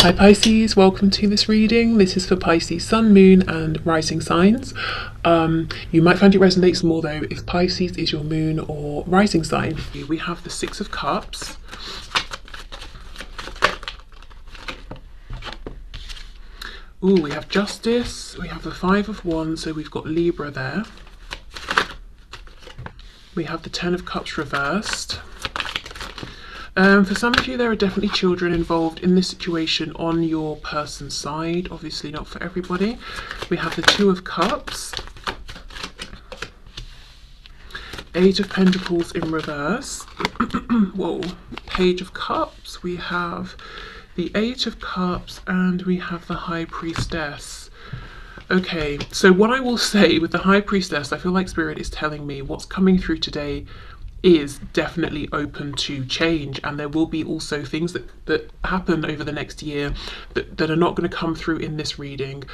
Hi Pisces, welcome to this reading. This is for Pisces Sun, Moon and Rising signs. You might find it resonates more though if Pisces is your moon or rising sign. We have the Six of Cups. Ooh, we have Justice, we have the Five of Wands, so we've got Libra there. We have the Ten of Cups reversed. For some of you, there are definitely children involved in this situation on your person's side. Obviously not for everybody. We have the Two of Cups. Eight of Pentacles in reverse. Whoa. Page of Cups. We have the Eight of Cups and we have the High Priestess. Okay, so what I will say with the High Priestess, I feel like Spirit is telling me what's coming through today is definitely open to change, and there will be also things that happen over the next year that are not going to come through in this reading.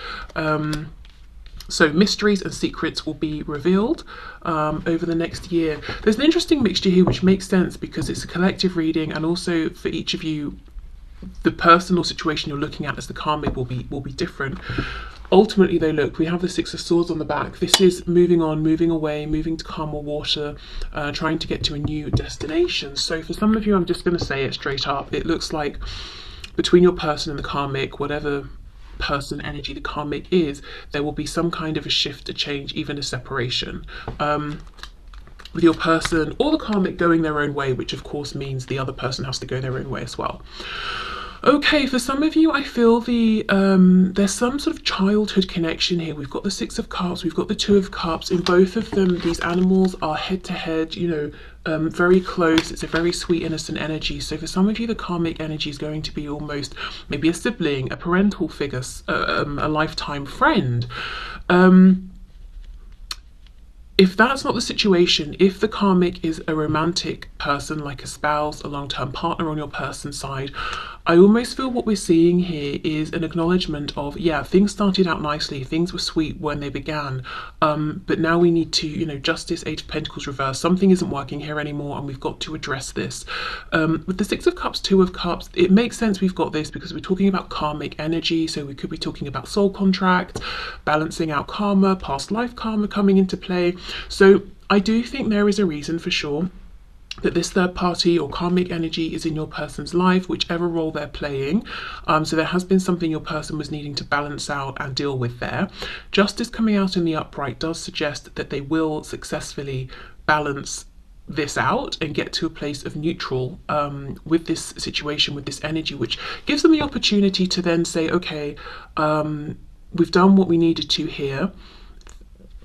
So mysteries and secrets will be revealed over the next year. There's an interesting mixture here which makes sense because it's a collective reading, and also for each of you the personal situation you're looking at as the karmic will be different. Ultimately though, look, we have the Six of Swords on the back. This is moving on, moving away, moving to calmer water, trying to get to a new destination. So for some of you, I'm just going to say it straight up. It looks like between your person and the karmic, whatever person energy the karmic is, there will be some kind of a shift, a change, even a separation. With your person or the karmic going their own way, which of course means the other person has to go their own way as well. Okay, for some of you, I feel there's some sort of childhood connection here. We've got the Six of Cups, we've got the Two of Cups. In both of them, these animals are head to head, you know, very close. It's a very sweet, innocent energy. So for some of you, the karmic energy is going to be almost maybe a sibling, a parental figure, a lifetime friend. If that's not the situation, if the karmic is a romantic person, like a spouse, a long-term partner on your person's side, I almost feel what we're seeing here is an acknowledgement of, yeah, things started out nicely, things were sweet when they began, but now we need to, you know, Justice, Eight of Pentacles reverse, something isn't working here anymore and we've got to address this. With the Six of Cups, Two of Cups, it makes sense we've got this because we're talking about karmic energy, so we could be talking about soul contract, balancing out karma, past life karma coming into play. So I do think there is a reason for sure that this third party or karmic energy is in your person's life, whichever role they're playing. So there has been something your person was needing to balance out and deal with there. Justice coming out in the upright does suggest that they will successfully balance this out and get to a place of neutral with this situation, with this energy, which gives them the opportunity to then say, okay, we've done what we needed to here,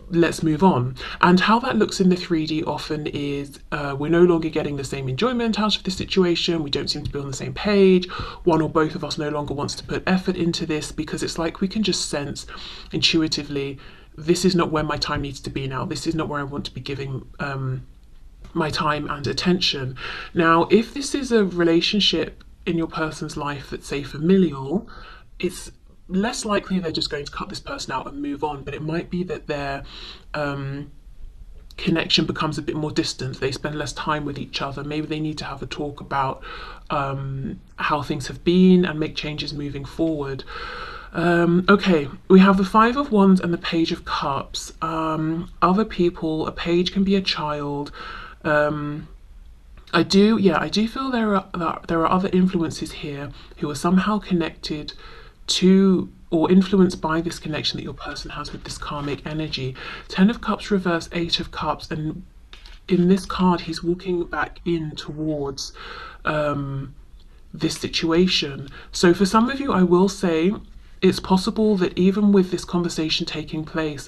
let's move on. And how that looks in the 3D often is we're no longer getting the same enjoyment out of the situation, we don't seem to be on the same page, one or both of us no longer wants to put effort into this because it's like we can just sense intuitively, this is not where my time needs to be now, this is not where I want to be giving my time and attention. Now, if this is a relationship in your person's life that's, say, familial, it's less likely they're just going to cut this person out and move on, but it might be that their connection becomes a bit more distant, they spend less time with each other, maybe they need to have a talk about how things have been and make changes moving forward. Okay, we have the Five of Wands and the Page of Cups. Other people, a page can be a child. I do feel there are other influences here who are somehow connected to or influenced by this connection that your person has with this karmic energy. Ten of Cups reverse, Eight of Cups, and in this card he's walking back in towards this situation. So for some of you, I will say it's possible that even with this conversation taking place,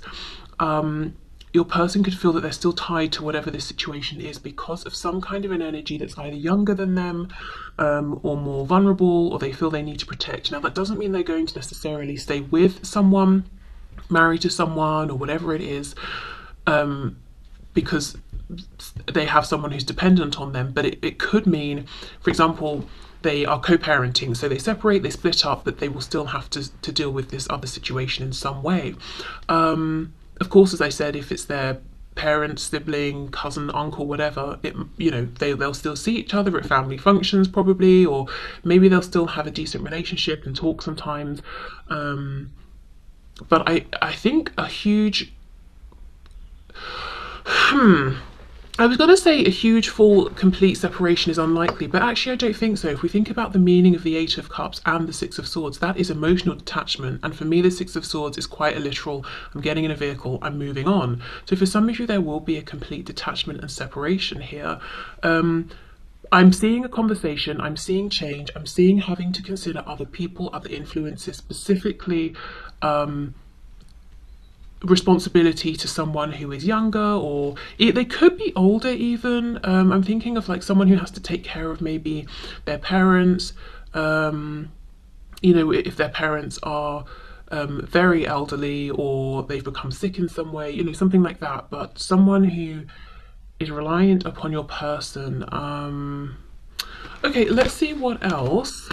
your person could feel that they're still tied to whatever this situation is because of some kind of an energy that's either younger than them or more vulnerable, or they feel they need to protect. Now, that doesn't mean they're going to necessarily stay with someone, married to someone, or whatever it is, because they have someone who's dependent on them. But it could mean, for example, they are co-parenting, so they separate, they split up, but they will still have to deal with this other situation in some way. Of course, as I said, if it's their parent, sibling, cousin, uncle, whatever, they'll still see each other at family functions probably, or maybe they'll still have a decent relationship and talk sometimes. But I think a huge I was going to say a huge full complete separation is unlikely, but actually I don't think so. If we think about the meaning of the Eight of Cups and the Six of Swords, that is emotional detachment. And for me, the Six of Swords is quite a literal, I'm getting in a vehicle, I'm moving on. So for some of you, there will be a complete detachment and separation here. I'm seeing a conversation, I'm seeing change, I'm seeing having to consider other people, other influences, specifically responsibility to someone who is younger, or they could be older even. I'm thinking of like someone who has to take care of maybe their parents, if their parents are very elderly or they've become sick in some way, something like that. But someone who is reliant upon your person. Okay, let's see what else.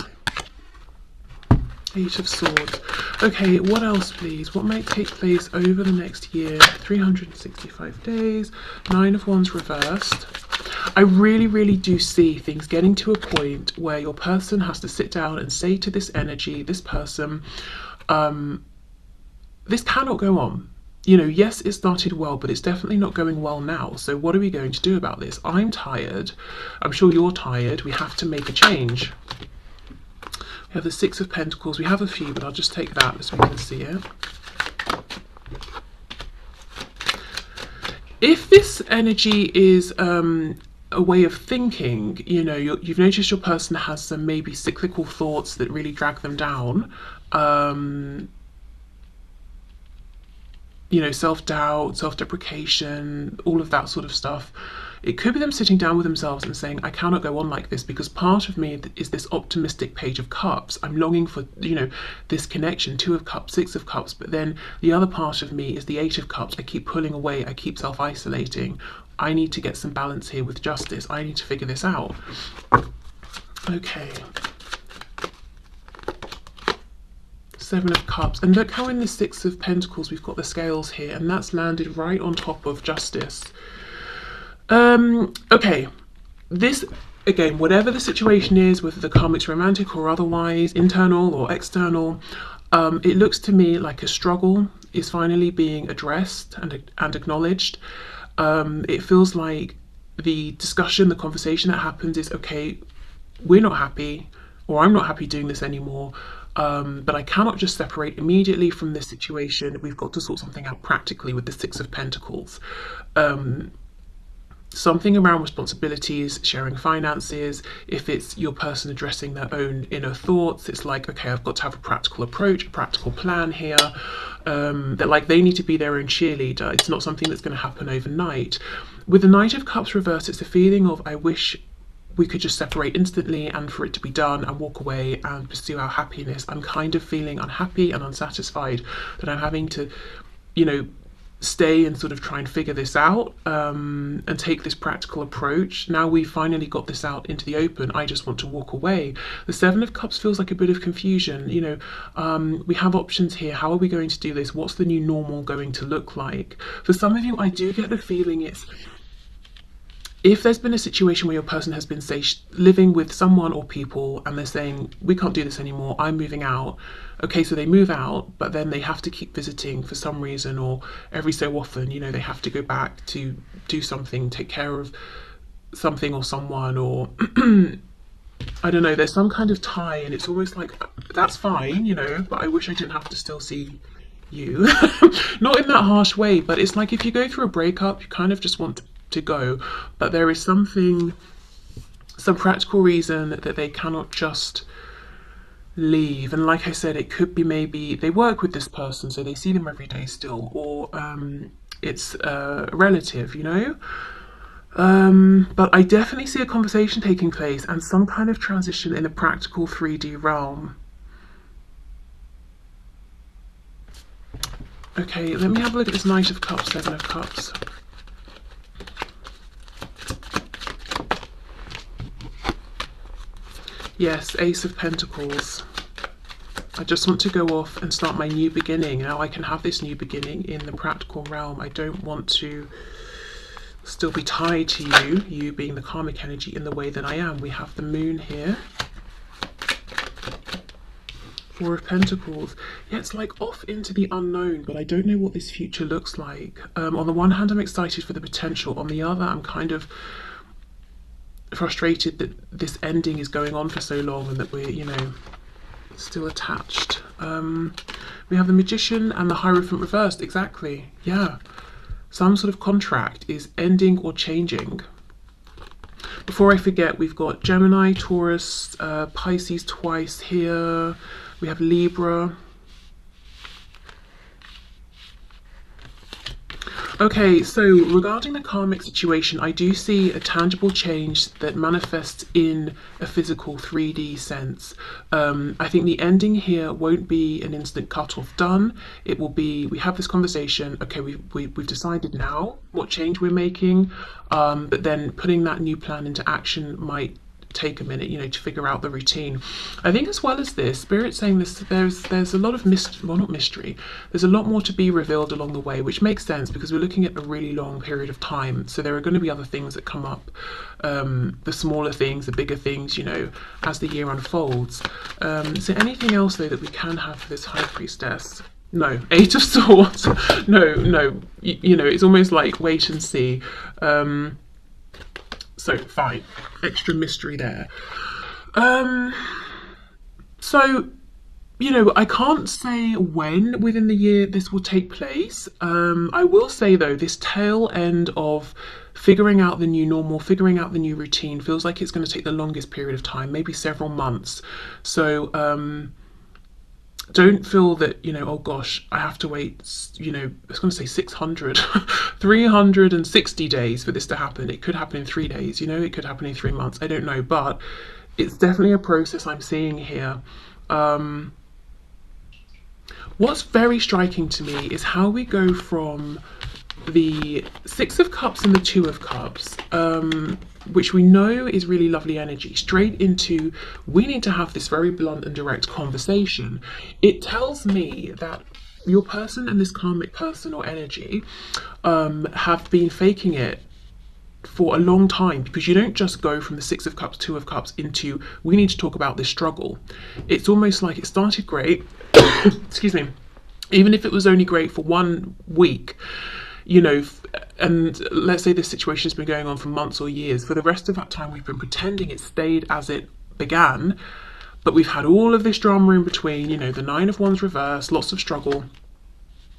Eight of Swords. Okay, what else, please? What might take place over the next year? 365 days. Nine of Wands reversed. I really, really do see things getting to a point where your person has to sit down and say to this energy, this person, this cannot go on. Yes, it started well, but it's definitely not going well now. So what are we going to do about this? I'm tired. I'm sure you're tired. We have to make a change. We have the Six of Pentacles. We have a few, but I'll just take that so we can see it. If this energy is a way of thinking, you've noticed your person has some maybe cyclical thoughts that really drag them down. Self-doubt, self-deprecation, all of that sort of stuff. It could be them sitting down with themselves and saying, I cannot go on like this, because part of me is this optimistic Page of Cups. I'm longing for, this connection, Two of Cups, Six of Cups, but then the other part of me is the Eight of Cups. I keep pulling away, I keep self-isolating. I need to get some balance here with justice. I need to figure this out. Okay. Seven of Cups, and look how in the Six of Pentacles we've got the scales here, and that's landed right on top of justice. Okay, this, again, whatever the situation is, whether the karmic's romantic or otherwise, internal or external, it looks to me like a struggle is finally being addressed and acknowledged. It feels like the discussion, the conversation that happens is, okay, we're not happy, or I'm not happy doing this anymore. But I cannot just separate immediately from this situation. We've got to sort something out practically with the Six of Pentacles. Something around responsibilities, sharing finances. If it's your person addressing their own inner thoughts, it's like, okay, I've got to have a practical approach, a practical plan here. That like they need to be their own cheerleader. It's not something that's going to happen overnight. With the Knight of Cups reversed, it's a feeling of, I wish we could just separate instantly and for it to be done and walk away and pursue our happiness. I'm kind of feeling unhappy and unsatisfied that I'm having to, stay and sort of try and figure this out and take this practical approach. Now we've finally got this out into the open, I just want to walk away. The Seven of Cups feels like a bit of confusion. We have options here. How are we going to do this? What's the new normal going to look like? For some of you, I do get the feeling it's, if there's been a situation where your person has been, say, living with someone or people and they're saying, we can't do this anymore, I'm moving out. Okay, so they move out, but then they have to keep visiting for some reason, or every so often, they have to go back to do something, take care of something or someone, or I don't know, there's some kind of tie, and it's almost like, that's fine, but I wish I didn't have to still see you. Not in that harsh way, but it's like if you go through a breakup, you kind of just want to go, but there is some practical reason that they cannot just leave. And like I said, it could be maybe they work with this person, so they see them every day still, or it's a relative, but I definitely see a conversation taking place and some kind of transition in the practical 3D realm. Okay, let me have a look at this Knight of Cups, Seven of Cups. Yes, Ace of Pentacles. I just want to go off and start my new beginning. Now I can have this new beginning in the practical realm. I don't want to still be tied to you being the karmic energy in the way that I am. We have the moon here. Four of Pentacles. Yeah, it's like off into the unknown, but I don't know what this future looks like. On the one hand, I'm excited for the potential. On the other, I'm kind of frustrated that this ending is going on for so long and that we're, you know, still attached. We have the Magician and the Hierophant reversed. Exactly. Yeah. Some sort of contract is ending or changing. Before I forget, we've got Gemini, Taurus, Pisces twice here. We have Libra. Okay, so regarding the karmic situation, I do see a tangible change that manifests in a physical 3D sense. I think the ending here won't be an instant cut-off done. It will be, we have this conversation, okay, we've decided now what change we're making, but then putting that new plan into action might take a minute, you know, to figure out the routine. I think as well as this, Spirit's saying this, there's a lot of not mystery, there's a lot more to be revealed along the way, which makes sense because we're looking at a really long period of time. So there are going to be other things that come up, the smaller things, the bigger things, you know, as the year unfolds. So anything else though that we can have for this High Priestess? No. Eight of Swords. No, you know, it's almost like wait and see. So fine, extra mystery there. So, you know, I can't say when within the year this will take place. I will say though, this tail end of figuring out the new normal, figuring out the new routine feels like it's going to take the longest period of time, maybe several months. So, don't feel that, you know, oh gosh, I have to wait, you know, I was going to say 600, 360 days for this to happen. It could happen in 3 days, you know, it could happen in 3 months. I don't know, but it's definitely a process I'm seeing here. What's very striking to me is how we go from the Six of Cups and the Two of Cups, which we know is really lovely energy, straight into we need to have this very blunt and direct conversation. It tells me that your person and this karmic person or energy have been faking it for a long time, because you don't just go from the Six of Cups, Two of Cups into we need to talk about this struggle. It's almost like it started great, excuse me, even if it was only great for 1 week, you know, and let's say this situation has been going on for months or years. For the rest of that time, we've been pretending it stayed as it began, but we've had all of this drama in between, you know, the Nine of Wands reversed, lots of struggle.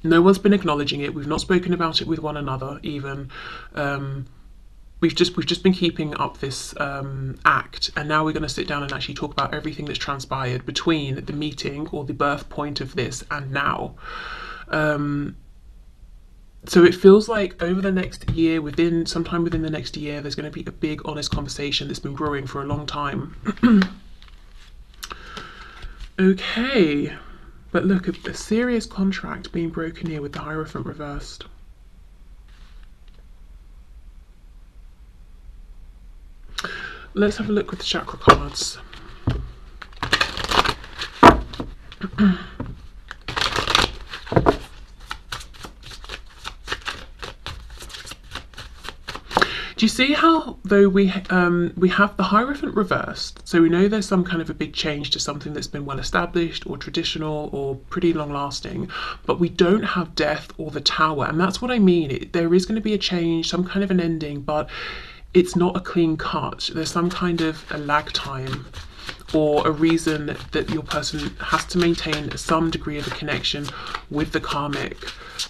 No one's been acknowledging it. We've not spoken about it with one another even. We've just been keeping up this act, and now we're going to sit down and actually talk about everything that's transpired between the meeting or the birth point of this and now. So it feels like over the next year, sometime within the next year, there's going to be a big, honest conversation that's been brewing for a long time. Okay, but look, a serious contract being broken here with the Hierophant reversed. Let's have a look with the chakra cards. Do you see how, though we have the Hierophant reversed, so we know there's some kind of a big change to something that's been well established or traditional or pretty long lasting, but we don't have Death or the Tower, and that's what I mean. There is going to be a change, some kind of an ending, but it's not a clean cut. There's some kind of a lag time or a reason that your person has to maintain some degree of a connection with the karmic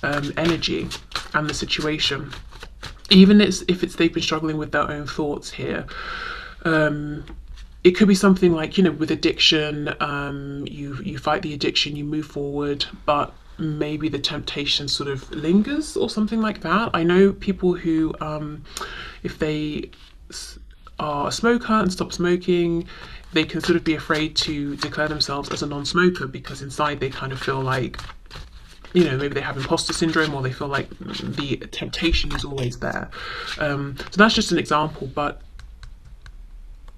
energy and the situation. Even if they've been struggling with their own thoughts here. It could be something like, you know, with addiction, you fight the addiction, you move forward, but maybe the temptation sort of lingers or something like that. I know people who, if they are a smoker and stop smoking, they can sort of be afraid to declare themselves as a non-smoker because inside they kind of feel like, you know, maybe they have imposter syndrome or they feel like the temptation is always there. So that's just an example, but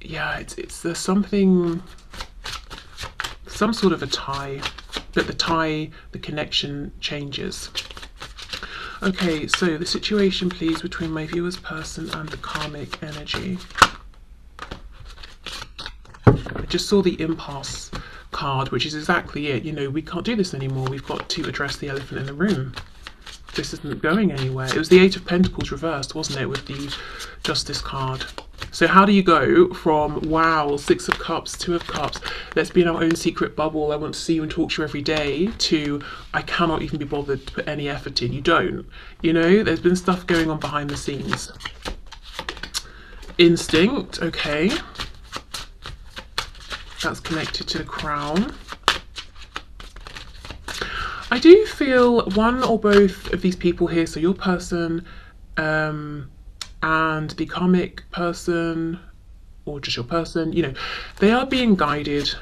yeah, there's something, some sort of a tie, but the connection changes. Okay, so the situation, please, between my viewer's person and the karmic energy. I just saw the impasse card, which is exactly it. You know, we can't do this anymore. We've got to address the elephant in the room. This isn't going anywhere. It was the Eight of Pentacles reversed, wasn't it, with the Justice card? So how do you go from, wow, Six of Cups, Two of Cups, let's be in our own secret bubble, I want to see you and talk to you every day, to I cannot even be bothered to put any effort in? You don't. You know, there's been stuff going on behind the scenes. Instinct, okay. That's connected to the Crown. I do feel one or both of these people here, so your person and the karmic person, or just your person, you know, they are being guided.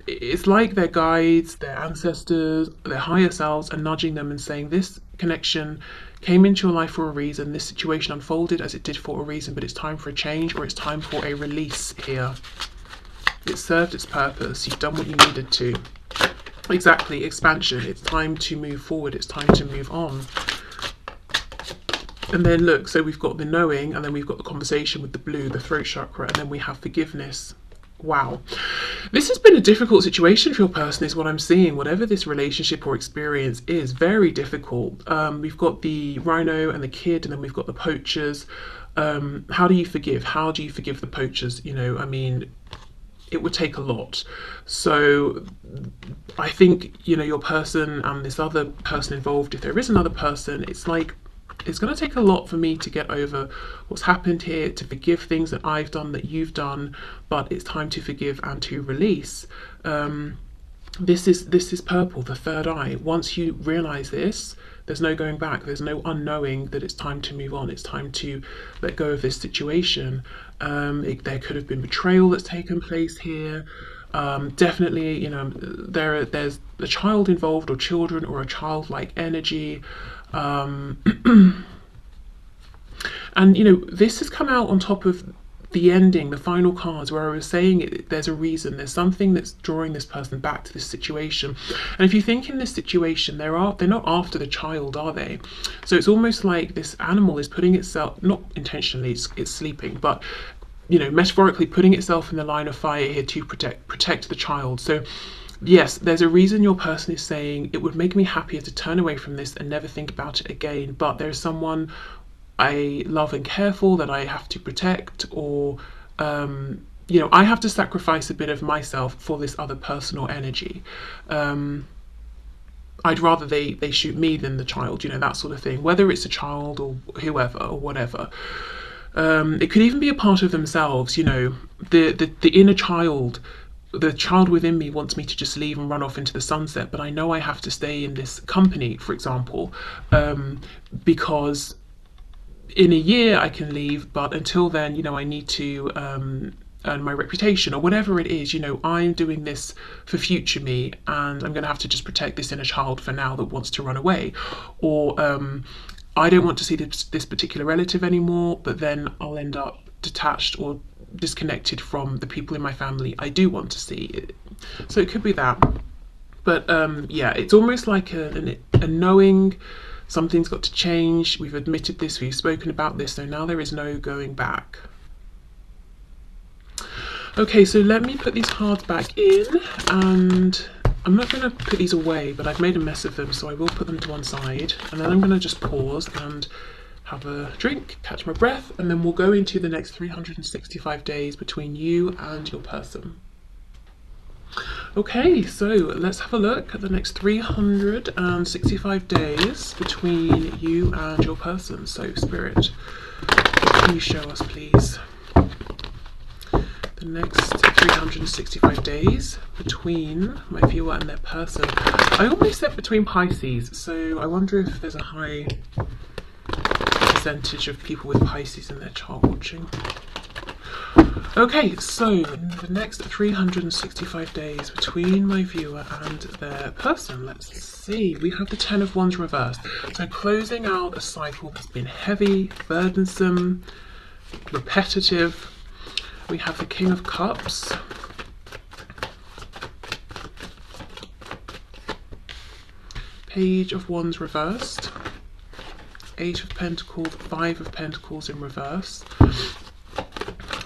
It's like their guides, their ancestors, their higher selves are nudging them and saying, this connection came into your life for a reason, this situation unfolded as it did for a reason, but it's time for a change, or it's time for a release here. It served its purpose. You've done what you needed to. Exactly, expansion. It's time to move forward. It's time to move on. And then look, so we've got the knowing, and then we've got the conversation with the blue, the throat chakra, and then we have forgiveness. Wow. This has been a difficult situation for your person, is what I'm seeing. Whatever this relationship or experience is, very difficult. We've got the rhino and the kid, and then we've got the poachers. How do you forgive? How do you forgive the poachers? You know, I mean, it would take a lot. So I think, you know, your person and this other person involved, if there is another person, it's like, it's going to take a lot for me to get over what's happened here, to forgive things that I've done, that you've done, but it's time to forgive and to release. This is purple, the third eye. Once you realize this, there's no going back. There's no unknowing that it's time to move on. It's time to let go of this situation. There could have been betrayal that's taken place here. Definitely, you know, there's a child involved, or children, or a childlike energy. And, you know, this has come out on top of the ending, the final cards, where I was saying there's a reason, there's something that's drawing this person back to this situation. And if you think in this situation, they're not after the child, are they? So it's almost like this animal is putting itself, not intentionally, it's sleeping, but, you know, metaphorically putting itself in the line of fire here to protect the child. So yes, there's a reason your person is saying, it would make me happier to turn away from this and never think about it again, but there's someone I love and care for that I have to protect, or you know, I have to sacrifice a bit of myself for this other person or energy. I'd rather they shoot me than the child, you know, that sort of thing, whether it's a child or whoever or whatever. It could even be a part of themselves, you know, the inner child. The child within me wants me to just leave and run off into the sunset, but I know I have to stay in this company, for example, because in a year I can leave, but until then, you know, I need to earn my reputation, or whatever it is. You know, I'm doing this for future me, and I'm going to have to just protect this inner child for now that wants to run away. Or I don't want to see this particular relative anymore, but then I'll end up detached or disconnected from the people in my family I do want to see. So it could be that. But yeah, it's almost like a knowing. Something's got to change. We've admitted this, we've spoken about this, so now there is no going back. Okay, so let me put these cards back in, and I'm not going to put these away, but I've made a mess of them, so I will put them to one side, and then I'm going to just pause and have a drink, catch my breath, and then we'll go into the next 365 days between you and your person. Okay, so let's have a look at the next 365 days between you and your person. So, Spirit, what can you show us, please? The next 365 days between my viewer and their person. I almost said between Pisces, so I wonder if there's a high percentage of people with Pisces in their chart watching. Okay, so in the next 365 days between my viewer and their person, let's see, we have the Ten of Wands reversed. So closing out a cycle that's been heavy, burdensome, repetitive. We have the King of Cups. Page of Wands reversed. Eight of Pentacles, Five of Pentacles in reverse.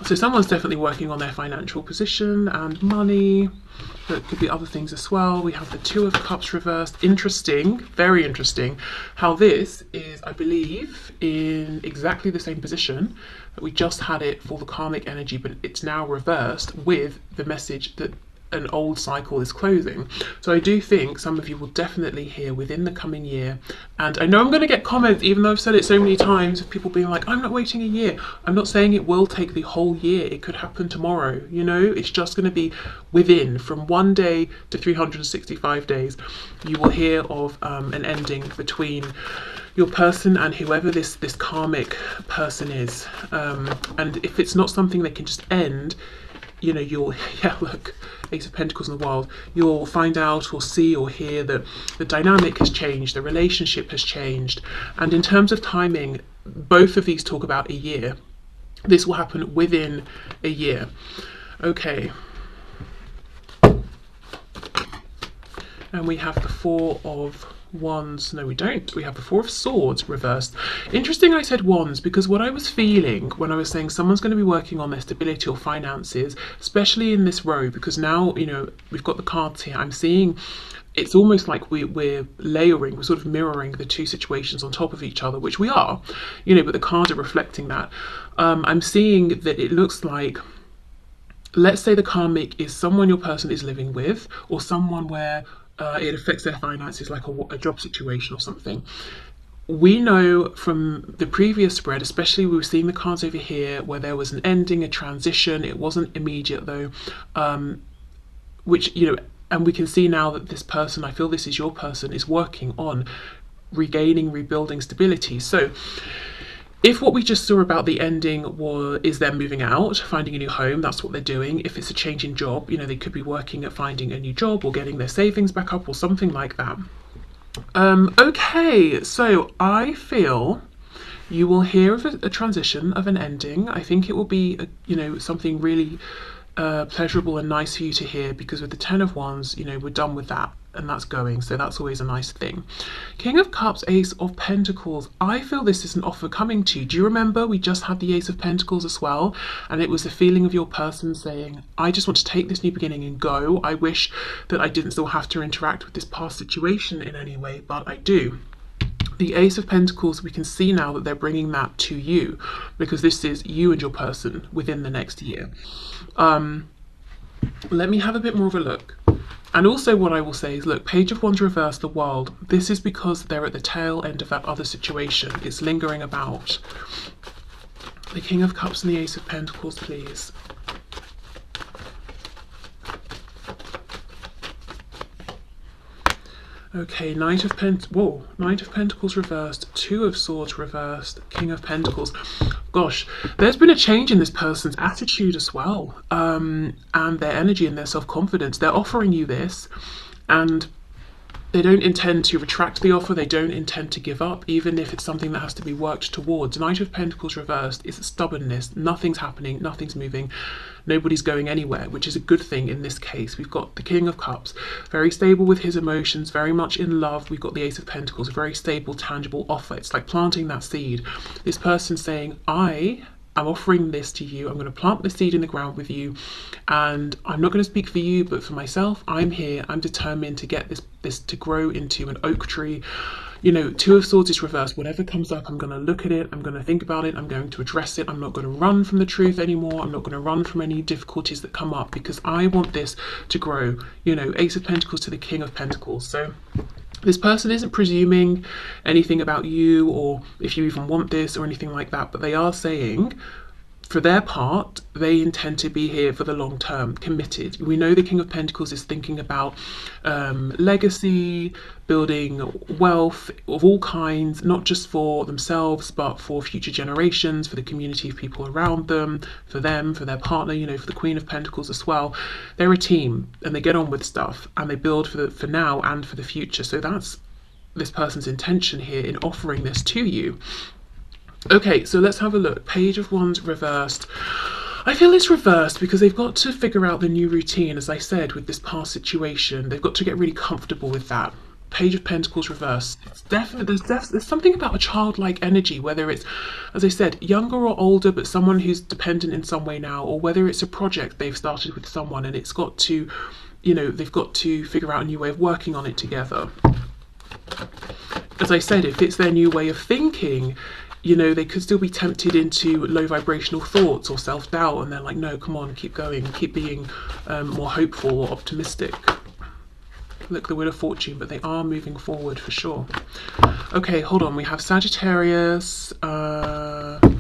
So someone's definitely working on their financial position and money. There could be other things as well. We have the Two of Cups reversed. Interesting, very interesting, how this is, I believe, in exactly the same position that we just had it for the karmic energy, but it's now reversed with the message that an old cycle is closing. So I do think some of you will definitely hear within the coming year, and I know I'm going to get comments, even though I've said it so many times, of people being like, I'm not waiting a year. I'm not saying it will take the whole year. It could happen tomorrow, you know. It's just going to be within, from 1 day to 365 days, you will hear of an ending between your person and whoever this karmic person is. And if it's not something that can just end, you know, you'll, yeah, look, Ace of Pentacles in the Wild, you'll find out or see or hear that the dynamic has changed, the relationship has changed. And in terms of timing, both of these talk about a year. This will happen within a year. Okay. And we have the Four of Wands. No, we don't. We have the Four of Swords reversed. Interesting I said wands, because what I was feeling when I was saying someone's going to be working on their stability or finances, especially in this row, because now, you know, we've got the cards here, I'm seeing it's almost like we're layering, we're sort of mirroring the two situations on top of each other, which we are, you know, but the cards are reflecting that. I'm seeing that it looks like, let's say the karmic is someone your person is living with, or someone where it affects their finances, like a job situation or something. We know from the previous spread, especially we were seeing the cards over here where there was an ending, a transition. It wasn't immediate though, which, you know, and we can see now that this person, I feel this is your person, is working on regaining, rebuilding stability. So if what we just saw about the ending is them moving out, finding a new home, that's what they're doing. If it's a change in job, you know, they could be working at finding a new job or getting their savings back up or something like that. Okay, so I feel you will hear of a transition, of an ending. I think it will be, you know, something really pleasurable and nice for you to hear, because with the Ten of Wands, you know, we're done with that and that's going, so that's always a nice thing. King of Cups, Ace of Pentacles. I feel this is an offer coming to you. Do you remember we just had the Ace of Pentacles as well, and it was the feeling of your person saying, I just want to take this new beginning and go. I wish that I didn't still have to interact with this past situation in any way, but I do. The Ace of Pentacles, we can see now that they're bringing that to you, because this is you and your person within the next year. Let me have a bit more of a look. And also what I will say is, look, Page of Wands reversed, the World. This is because they're at the tail end of that other situation. It's lingering about. The King of Cups and the Ace of Pentacles, please. Okay, Knight of Pentacles reversed, Two of Swords reversed, King of Pentacles. Gosh, there's been a change in this person's attitude as well, and their energy and their self-confidence. They're offering you this, and they don't intend to retract the offer. They don't intend to give up, even if it's something that has to be worked towards. Knight of Pentacles reversed is stubbornness. Nothing's happening, nothing's moving, nobody's going anywhere, which is a good thing in this case. We've got the King of Cups, very stable with his emotions, very much in love. We've got the Ace of Pentacles, a very stable, tangible offer. It's like planting that seed. This person saying, I'm offering this to you. I'm going to plant the seed in the ground with you, and I'm not going to speak for you, but for myself, I'm here. I'm determined to get this to grow into an oak tree. You know, Two of Swords is reversed. Whatever comes up, I'm going to look at it. I'm going to think about it. I'm going to address it. I'm not going to run from the truth anymore. I'm not going to run from any difficulties that come up, because I want this to grow. You know, Ace of Pentacles to the King of Pentacles. So this person isn't presuming anything about you, or if you even want this or anything like that, but they are saying, for their part, they intend to be here for the long term, committed. We know the King of Pentacles is thinking about legacy, building wealth of all kinds, not just for themselves, but for future generations, for the community of people around them, for their partner, you know, for the Queen of Pentacles as well. They're a team, and they get on with stuff, and they build for now and for the future. So that's this person's intention here in offering this to you. Okay, so let's have a look. Page of Wands reversed. I feel it's reversed because they've got to figure out the new routine, as I said, with this past situation. They've got to get really comfortable with that. Page of Pentacles reverse. It's definitely there's something about a childlike energy, whether it's, as I said, younger or older, but someone who's dependent in some way now, or whether it's a project they've started with someone and it's got to, they've got to figure out a new way of working on it together. As I said, if it's their new way of thinking, they could still be tempted into low vibrational thoughts or self-doubt, and they're like, no, come on, keep going, keep being more hopeful or optimistic. Look, the Wheel of Fortune, but they are moving forward for sure. Okay, hold on, we have Sagittarius, I'm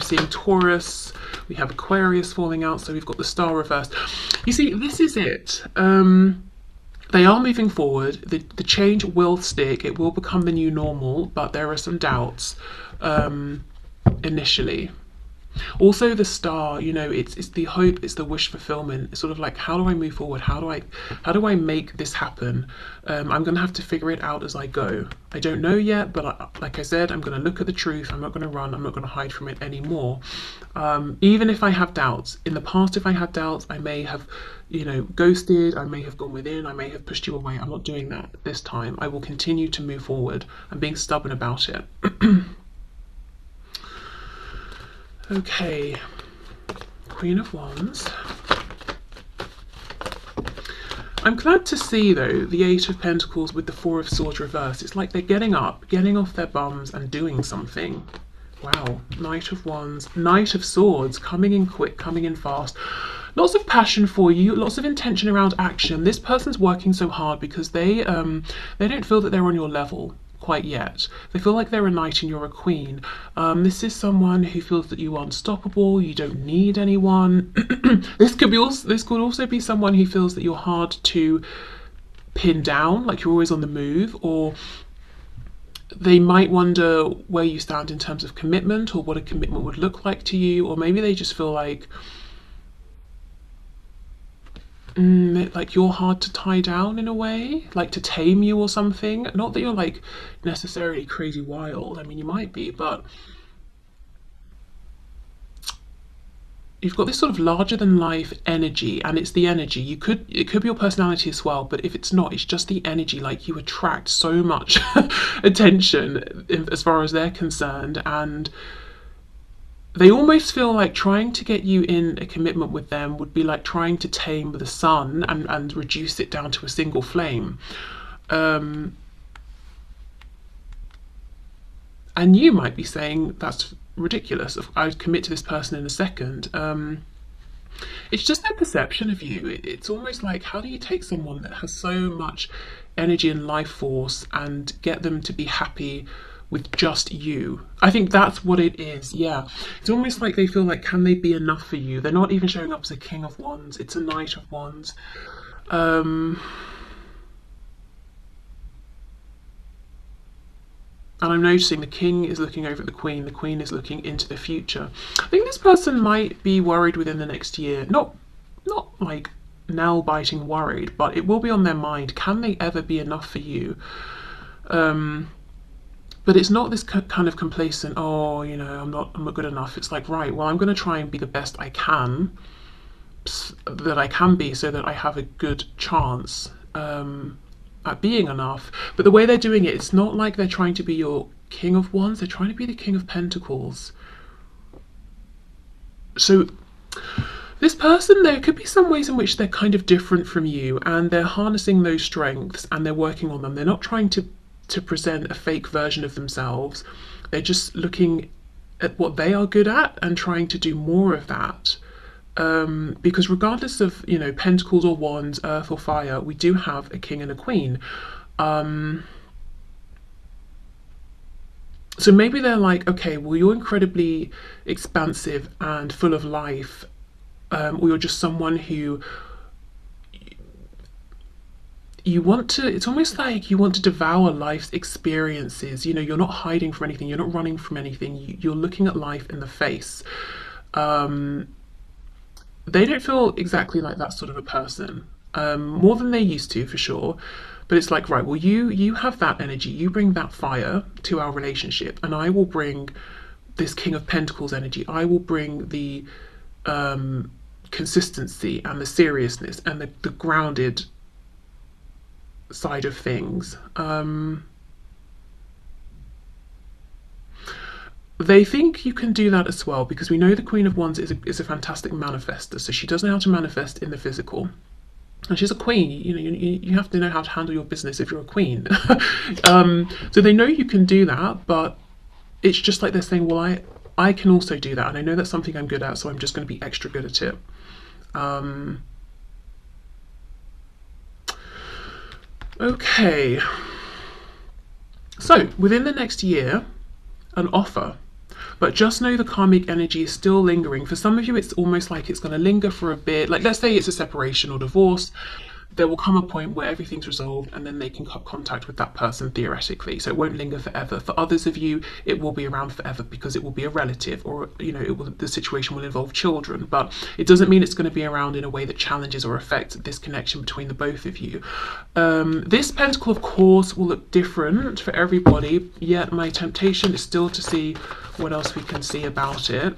seeing Taurus, we have Aquarius falling out, so we've got the Star reversed. You see, this is it. They are moving forward. The change will stick. It will become the new normal, but there are some doubts initially. Also, the Star, it's the hope, it's the wish fulfillment. It's sort of like, how do I move forward? How do I make this happen? I'm going to have to figure it out as I go. I don't know yet, but like I said, I'm going to look at the truth. I'm not going to run. I'm not going to hide from it anymore. Even if I have doubts. In the past, if I had doubts, I may have, ghosted. I may have gone within. I may have pushed you away. I'm not doing that this time. I will continue to move forward. I'm being stubborn about it. Okay, Queen of Wands. I'm glad to see, though, the Eight of Pentacles with the Four of Swords reversed. It's like they're getting up, getting off their bums and doing something. Wow, Knight of Wands, Knight of Swords, coming in quick, coming in fast. Lots of passion for you, lots of intention around action. This person's working so hard because they don't feel that they're on your level quite yet. They feel like they're a knight and you're a queen. This is someone who feels that you are unstoppable, you don't need anyone. This could also be someone who feels that you're hard to pin down, like you're always on the move, or they might wonder where you stand in terms of commitment or what a commitment would look like to you, or maybe they just feel like you're hard to tie down in a way, like to tame you or something. Not that you're like necessarily crazy wild, I mean you might be, but you've got this sort of larger than life energy, and it's the energy. It could be your personality as well, but if it's not, it's just the energy. Like you attract so much attention as far as they're concerned, and they almost feel like trying to get you in a commitment with them would be like trying to tame the sun and reduce it down to a single flame. And you might be saying, that's ridiculous, I'd commit to this person in a second. It's just their perception of you. It's almost like, how do you take someone that has so much energy and life force and get them to be happy with just you? I think that's what it is, yeah. It's almost like they feel like, can they be enough for you? They're not even showing up as a King of Wands, it's a Knight of Wands. And I'm noticing the King is looking over at the Queen is looking into the future. I think this person might be worried within the next year. Not like nail-biting worried, but it will be on their mind. Can they ever be enough for you? But it's not this kind of complacent, oh, I'm not good enough. It's like, right, well, I'm going to try and be the best I can, that I can be, so that I have a good chance at being enough. But the way they're doing it, it's not like they're trying to be your King of Wands, they're trying to be the King of Pentacles. So this person, there could be some ways in which they're kind of different from you, and they're harnessing those strengths and they're working on them. They're not trying to present a fake version of themselves. They're just looking at what they are good at and trying to do more of that. Because regardless of, pentacles or wands, earth or fire, we do have a king and a queen. So maybe they're like, okay, well, you're incredibly expansive and full of life, or you're just someone who it's almost like you want to devour life's experiences. You're not hiding from anything, you're not running from anything, you're looking at life in the face. They don't feel exactly like that sort of a person, more than they used to, for sure. But it's like, right, well, you have that energy, you bring that fire to our relationship, and I will bring this King of Pentacles energy. I will bring the consistency and the seriousness and the grounded side of things. They think you can do that as well because we know the Queen of Wands is a fantastic manifester. So she does know how to manifest in the physical. And she's a queen. You have to know how to handle your business if you're a queen. So they know you can do that, but it's just like they're saying, well, I can also do that, and I know that's something I'm good at, so I'm just going to be extra good at it. Okay. So within the next year, an offer. But just know the karmic energy is still lingering. For some of you, it's almost like it's going to linger for a bit. Like, let's say it's a separation or divorce. There will come a point where everything's resolved and then they can cut contact with that person theoretically. So it won't linger forever. For others of you, it will be around forever because it will be a relative, or the situation will involve children. But it doesn't mean it's going to be around in a way that challenges or affects this connection between the both of you. This pentacle, of course, will look different for everybody, yet my temptation is still to see what else we can see about it.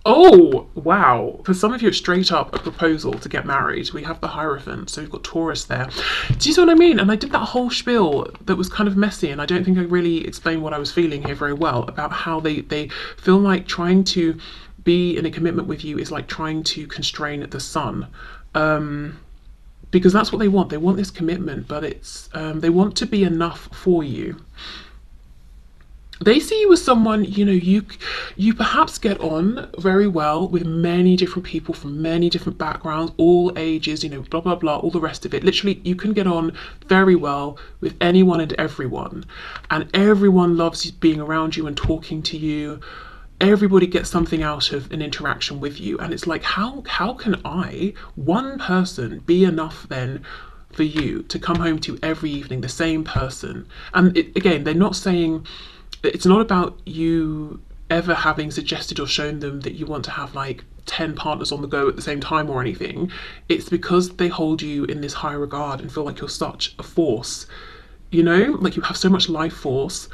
Oh, wow. For some of you, it's straight up a proposal to get married. We have the Hierophant, so we've got Taurus there. Do you see what I mean? And I did that whole spiel that was kind of messy, and I don't think I really explained what I was feeling here very well about how they feel like trying to be in a commitment with you is like trying to constrain the sun. Because that's what they want. They want this commitment, but it's they want to be enough for you. They see you as someone, you perhaps get on very well with many different people from many different backgrounds, all ages, blah, blah, blah, all the rest of it. Literally, you can get on very well with anyone and everyone. And everyone loves being around you and talking to you. Everybody gets something out of an interaction with you. And it's like, how can one person, be enough then for you to come home to every evening, the same person? And again, they're not saying... It's not about you ever having suggested or shown them that you want to have like 10 partners on the go at the same time or anything. It's because they hold you in this high regard and feel like you're such a force, like you have so much life force.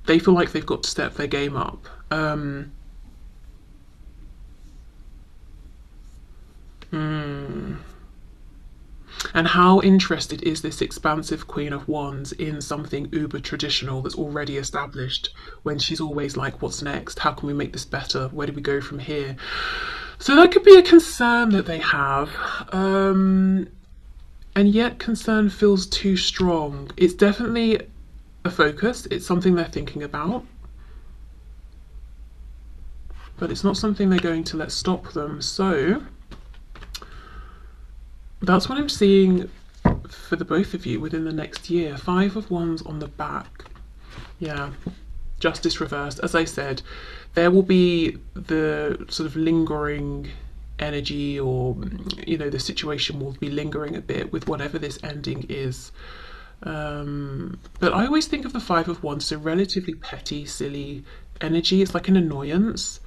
They feel like they've got to step their game up. And how interested is this expansive Queen of Wands in something uber traditional that's already established, when she's always like, what's next? How can we make this better? Where do we go from here? So that could be a concern that they have. And yet concern feels too strong. It's definitely a focus. It's something they're thinking about. But it's not something they're going to let stop them. So... that's what I'm seeing for the both of you within the next year. 5 of Wands on the back. Yeah. Justice reversed. As I said, there will be the sort of lingering energy, or, the situation will be lingering a bit with whatever this ending is. But I always think of the 5 of Wands, so relatively petty, silly energy. It's like an annoyance.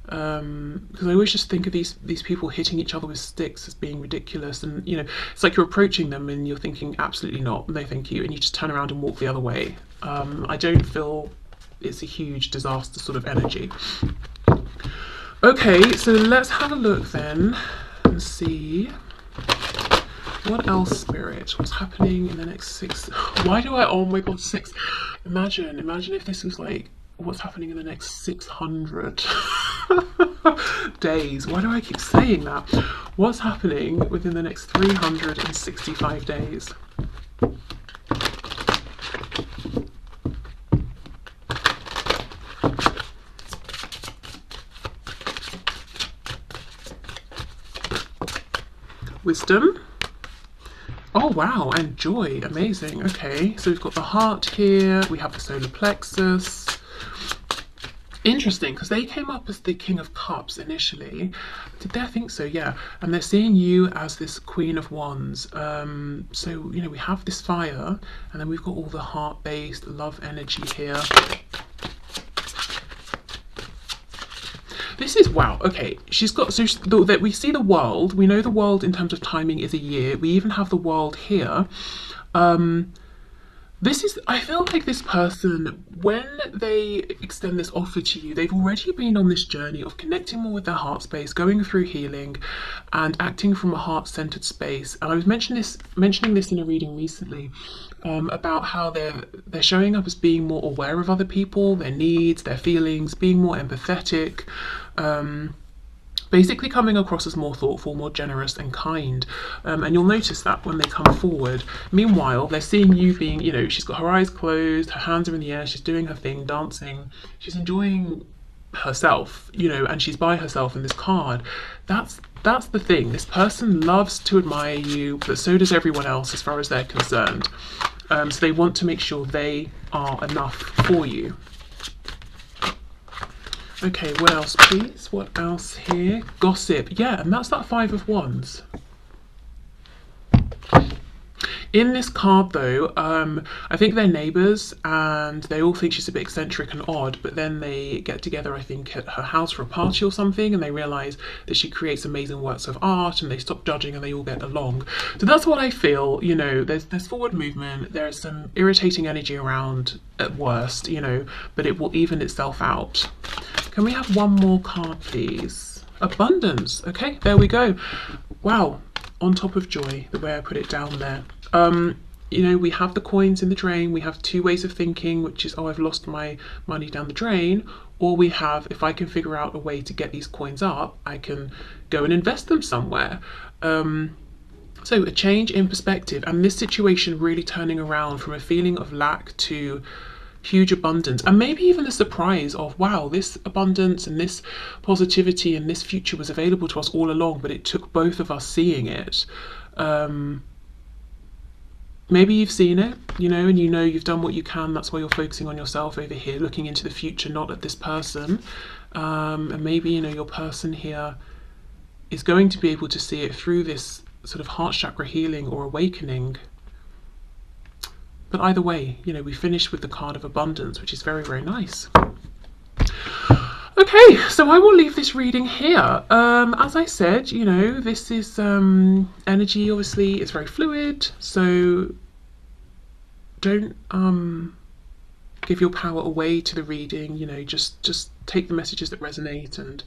Because I always just think of these people hitting each other with sticks as being ridiculous, and it's like you're approaching them and you're thinking absolutely not, no thank you, and you just turn around and walk the other way. I don't feel it's a huge disaster sort of energy. Okay, so let's have a look then and see what else, Spirit, what's happening in the next 6. Why do I, oh my god, 6. Imagine if this was like what's happening in the next 600 days. Why do I keep saying that? What's happening within the next 365 days? Wisdom. Oh wow, and joy. Amazing. Okay, so we've got the heart here, we have the solar plexus. Interesting, because they came up as the King of Cups initially. Did they? I think so, yeah. And they're seeing you as this Queen of Wands. So, we have this fire, and then we've got all the heart-based love energy here. This is, wow, okay. She's got, so that we see the world. We know the world in terms of timing is a year. We even have the world here. I feel like this person, when they extend this offer to you, they've already been on this journey of connecting more with their heart space, going through healing and acting from a heart-centered space. And I was mentioning this in a reading recently, about how they're showing up as being more aware of other people, their needs, their feelings, being more empathetic. Basically coming across as more thoughtful, more generous and kind. And you'll notice that when they come forward. Meanwhile, they're seeing you being, she's got her eyes closed, her hands are in the air, she's doing her thing, dancing, she's enjoying herself, and she's by herself in this card. That's the thing. This person loves to admire you, but so does everyone else as far as they're concerned. So they want to make sure they are enough for you. Okay, what else, please? What else here? Gossip. Yeah, and that's that Five of Wands. In this card, though, I think they're neighbours and they all think she's a bit eccentric and odd, but then they get together, I think, at her house for a party or something, and they realise that she creates amazing works of art and they stop judging and they all get along. So that's what I feel, there's forward movement, there's some irritating energy around at worst, but it will even itself out. Can we have one more card, please? Abundance. Okay, there we go. Wow, on top of joy, the way I put it down there. We have the coins in the drain. We have two ways of thinking, which is, oh, I've lost my money down the drain. Or we have, if I can figure out a way to get these coins up, I can go and invest them somewhere. So a change in perspective, and this situation really turning around from a feeling of lack to huge abundance, and maybe even the surprise of, wow, this abundance and this positivity and this future was available to us all along, but it took both of us seeing it. Maybe you've seen it, and you've done what you can. That's why you're focusing on yourself over here, looking into the future, not at this person. And maybe, your person here is going to be able to see it through this sort of heart chakra healing or awakening. But either way, we finish with the card of abundance, which is very, very nice. Okay, so I will leave this reading here. As I said, this is energy, obviously, it's very fluid, so don't give your power away to the reading, just take the messages that resonate and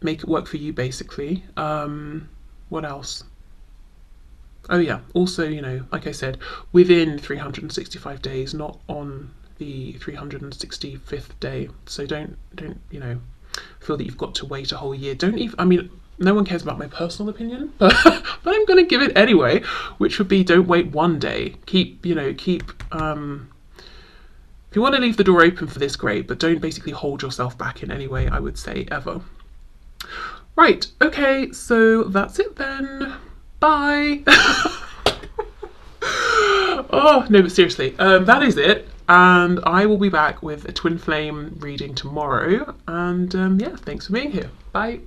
make it work for you, basically. What else? Oh yeah, also, like I said, within 365 days, not on the 365th day. So don't feel that you've got to wait a whole year. Don't even, no one cares about my personal opinion, but I'm going to give it anyway, which would be, don't wait one day. Keep, if you want to leave the door open for this, great, but don't basically hold yourself back in any way, I would say, ever. Right, okay, so that's it then. Bye. Oh, no, but seriously, that is it. And I will be back with a twin flame reading tomorrow. And yeah, thanks for being here. Bye.